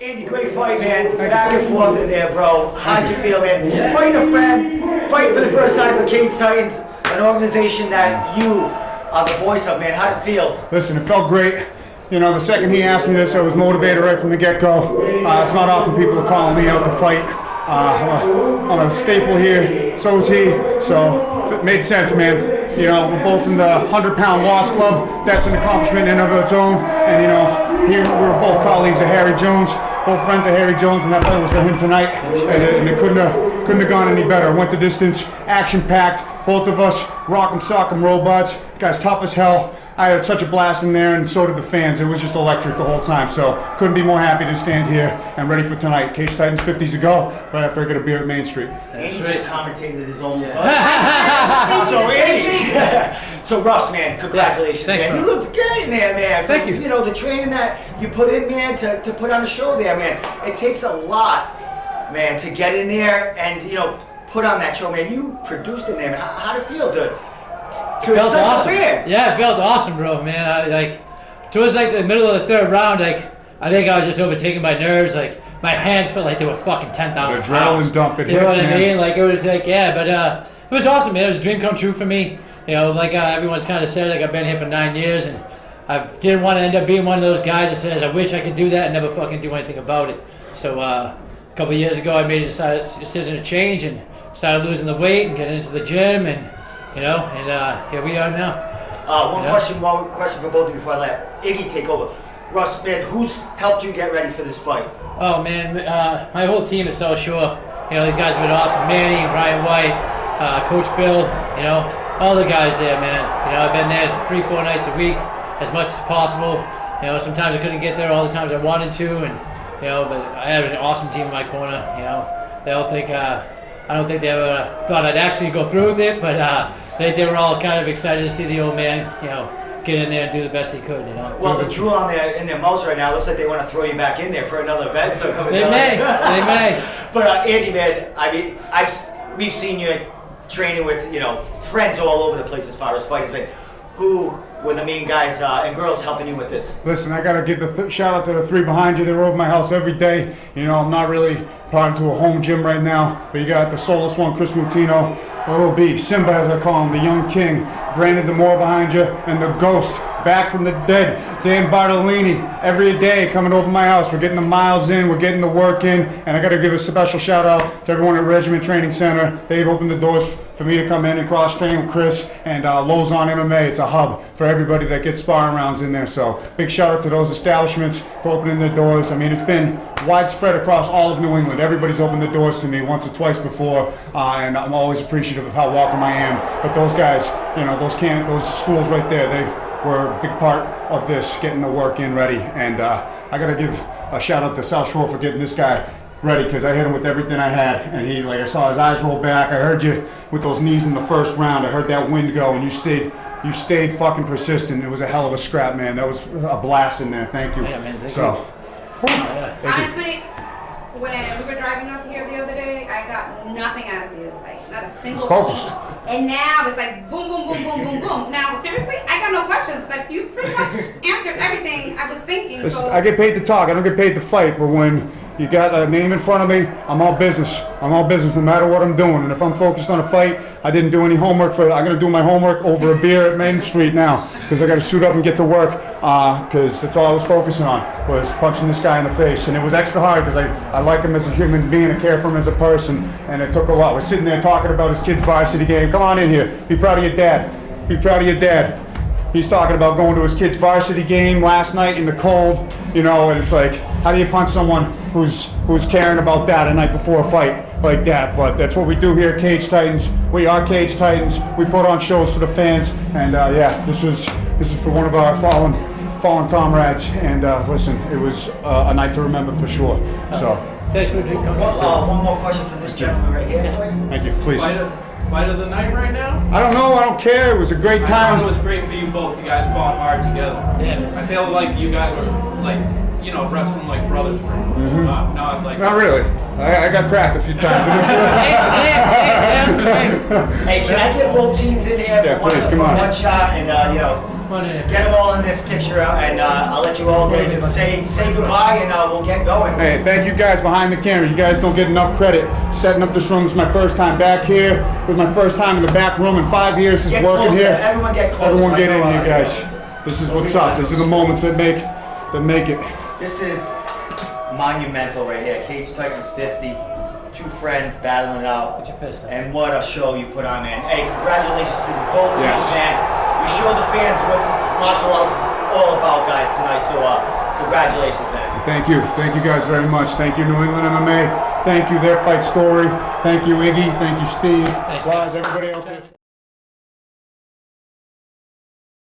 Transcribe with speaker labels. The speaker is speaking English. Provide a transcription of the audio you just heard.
Speaker 1: Andy, great fight, man. Back and forth in there, bro. How'd you feel, man? Fighting a friend, fighting for the first time for Crazed Titans, an organization that you are the voice of, man. How'd it feel?
Speaker 2: Listen, it felt great. You know, the second he asked me this, I was motivated right from the get-go. It's not often people are calling me out to fight. I'm a staple here, so is he. So it made sense, man. You know, we're both in the 100-pound loss club. That's an accomplishment in and of its own. And, you know, here we're both colleagues of Harry Jones, both friends of Harry Jones, and that fight was for him tonight. And it couldn't have gone any better. Went the distance, action-packed. Both of us rock'em sock'em robots. Guy's tough as hell. I had such a blast in there, and so did the fans. It was just electric the whole time. So couldn't be more happy to stand here and ready for tonight. Crazed Titans 50s ago, right after I get a beer at Main Street.
Speaker 1: Andy just commentated his own fight. So Andy, so Russ, man, congratulations,
Speaker 3: Thanks,
Speaker 1: man.
Speaker 3: bro.
Speaker 1: You looked great in there, man.
Speaker 3: Thank you.
Speaker 1: You know, the training that you put in, man, to put on a show there, man. It takes a lot, man, to get in there and, you know, put on that show, man. You produced in there, man. How'd it feel to
Speaker 3: felt awesome.
Speaker 1: Fans?
Speaker 3: Yeah, it felt awesome, bro, man. Towards the middle of the third round, I think I was just overtaken by nerves. My hands felt like they were fucking 10,000 pounds.
Speaker 2: Adrenaline dump, it hits,
Speaker 3: you know what I mean?
Speaker 2: man.
Speaker 3: It was but it was awesome, man. It was a dream come true for me. You know, everyone's kind of said, I've been here for 9 years, and I didn't want to end up being one of those guys that says, I wish I could do that and never fucking do anything about it. So a couple of years ago, I made a decision to change and started losing the weight and getting into the gym, and here we are now.
Speaker 1: One question for both of you before I let Iggy take over. Russ, man, who's helped you get ready for this fight?
Speaker 3: Oh man, my whole team is so sure. You know, these guys have been awesome. Manny, Ryan White, Coach Bill, you know, all the guys there, man. You know, I've been there 3-4 nights a week, as much as possible. You know, sometimes I couldn't get there all the times I wanted to, and you know, but I have an awesome team in my corner. You know, they all think I don't think they ever thought I'd actually go through with it, but they were all kind of excited to see the old man, you know, get in there and do the best he could, you know.
Speaker 1: Well, the drool in their mouths right now looks like they want to throw you back in there for another event. So
Speaker 3: they may.
Speaker 1: But Andy, man, I mean, we've seen you training with, you know, friends all over the place as far as fighters, but who were the main guys and girls helping you with this?
Speaker 2: Listen, I gotta give the shout out to the three behind you. They're over my house every day. You know, I'm not really part into a home gym right now, but you got the soulless one, Chris Mutino, Little B, Simba as I call him, the young king, Brandon Demore behind you, and the ghost, back from the dead, Dan Bartolini, every day coming over my house. We're getting the miles in, we're getting the work in, and I gotta give a special shout out to everyone at Regiment Training Center. They've opened the doors for me to come in and cross train with Chris, and Lozon MMA. It's a hub for everybody that gets sparring rounds in there. So big shout out to those establishments for opening their doors. I mean, it's been widespread across all of New England. Everybody's opened the doors to me once or twice before, and I'm always appreciative of how welcome I am. But those guys, you know, those schools right there, they were a big part of this, getting the work in ready. And I gotta give a shout out to South Shore for getting this guy ready, because I hit him with everything I had, and he, I saw his eyes roll back. I heard you with those knees in the first round. I heard that wind go, and you stayed fucking persistent. It was a hell of a scrap, man. That was a blast in there. Thank you.
Speaker 3: Yeah, man, thank you.
Speaker 4: Honestly, when we were driving up here the other day, I got nothing out of you, not a single
Speaker 2: focused.
Speaker 4: beat. And now it's like boom, boom, boom, boom, boom, boom. Now, seriously, I got no questions because you pretty much answered everything I was thinking.
Speaker 2: Listen,
Speaker 4: So
Speaker 2: I get paid to talk. I don't get paid to fight. But when you got a name in front of me, I'm all business. I'm all business no matter what I'm doing. And if I'm focused on a fight, I didn't do any homework for it. I'm going to do my homework over a beer at Main Street now, because I got to suit up and get to work, because that's all I was focusing on, was punching this guy in the face. And it was extra hard because I like him as a human being, I care for him as a person, and it took a lot. We're sitting there talking about his kid's varsity game. Come on in here. Be proud of your dad. Be proud of your dad. He's talking about going to his kid's varsity game last night in the cold, you know, and it's like, how do you punch someone who's caring about that a night before a fight like that? But that's what we do here at Crazed Titans. We are Crazed Titans. We put on shows for the fans, and yeah, this is for one of our fallen comrades, and listen, it was a night to remember for sure. So.
Speaker 3: Thanks for coming.
Speaker 1: One more question from this gentleman right here.
Speaker 2: Thank you, please.
Speaker 5: Fight of the night right now?
Speaker 2: I don't know. I don't care. It was a great
Speaker 5: I
Speaker 2: time.
Speaker 5: thought it was great for you both. You guys fought hard together.
Speaker 3: Yeah.
Speaker 5: I feel like you guys were you know, wrestling like brothers. Not like.
Speaker 2: Not really. I got cracked a few times.
Speaker 3: Same.
Speaker 1: Hey, can I get both teams in here
Speaker 2: Yeah,
Speaker 1: for
Speaker 2: please, come on.
Speaker 1: one shot and you know?
Speaker 3: Come on in.
Speaker 1: Get them all in this picture, and I'll let you all go. Say goodbye, and we'll get going.
Speaker 2: Hey, thank you guys behind the camera. You guys don't get enough credit. Setting up this room is my first time back here. It was my first time in the back room in 5 years since
Speaker 1: Get
Speaker 2: working
Speaker 1: closer.
Speaker 2: here.
Speaker 1: Everyone get close.
Speaker 2: Everyone get in
Speaker 1: I know,
Speaker 2: here, guys. This is what's up. These are the moments that make it.
Speaker 1: This is monumental right here. Cage Titans 50. Two friends battling it out.
Speaker 3: Put your fist up.
Speaker 1: And what a show you put on, man. Hey, congratulations to the both teams,
Speaker 2: Yes.
Speaker 1: man. You showed the fans what this martial arts is all about, guys, tonight. So, congratulations, man.
Speaker 2: Thank you. Thank you guys very much. Thank you, New England MMA. Thank you, Their Fight Story. Thank you, Iggy. Thank you, Steve.
Speaker 3: Thanks,
Speaker 2: Guys,
Speaker 3: guys.
Speaker 2: everybody out there.